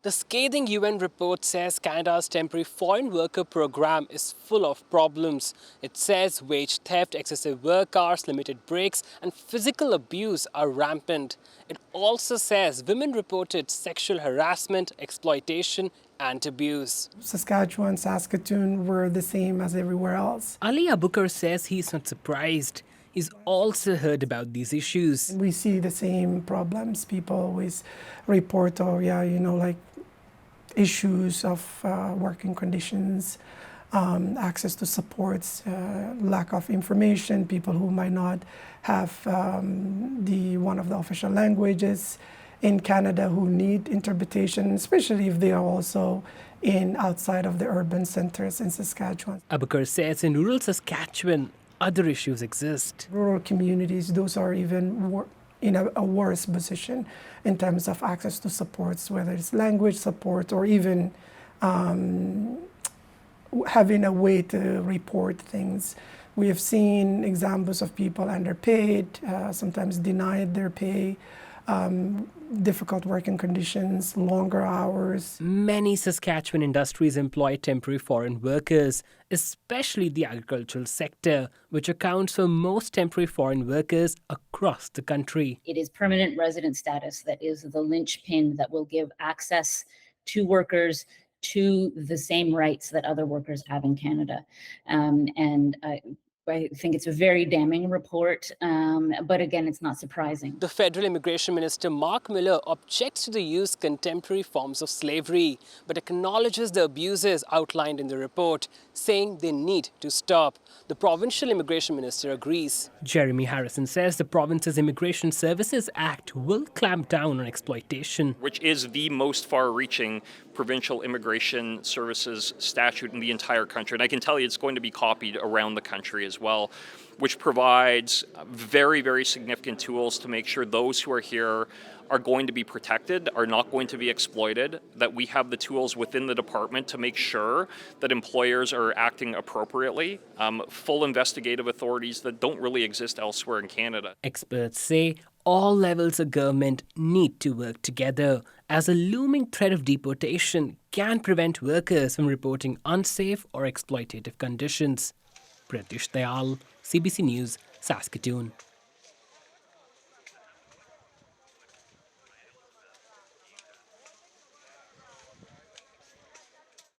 The scathing UN report says Canada's temporary foreign worker program is full of problems. It says wage theft, excessive work hours, limited breaks, and physical abuse are rampant. It also says women reported sexual harassment, exploitation, and abuse. Saskatchewan, Saskatoon were the same as everywhere else. Ali Abukar says he's not surprised. He's also heard about these issues. We see the same problems. People always report, oh yeah, like issues of working conditions, access to supports, lack of information, people who might not have one of the official languages in Canada who need interpretation, especially if they are also outside of the urban centers in Saskatchewan. Abukar says in rural Saskatchewan, other issues exist. Rural communities, those are even in a worse position in terms of access to supports, whether it's language support or even having a way to report things. We have seen examples of people underpaid, sometimes denied their pay, difficult working conditions, longer hours. Many Saskatchewan industries employ temporary foreign workers, especially the agricultural sector, which accounts for most temporary foreign workers across the country. It is permanent resident status that is the linchpin that will give access to workers to the same rights that other workers have in Canada. I think it's a very damning report, but again, it's not surprising. The Federal Immigration Minister Mark Miller objects to the use of contemporary forms of slavery, but acknowledges the abuses outlined in the report, saying they need to stop. The Provincial Immigration Minister agrees. Jeremy Harrison says the province's Immigration Services Act will clamp down on exploitation, which is the most far-reaching provincial immigration services statute in the entire country. And I can tell you it's going to be copied around the country as well, which provides very, very significant tools to make sure those who are here are going to be protected, are not going to be exploited, that we have the tools within the department to make sure that employers are acting appropriately, full investigative authorities that don't really exist elsewhere in Canada. Experts say all levels of government need to work together, as a looming threat of deportation can prevent workers from reporting unsafe or exploitative conditions. Pratish Dayal, CBC News, Saskatoon.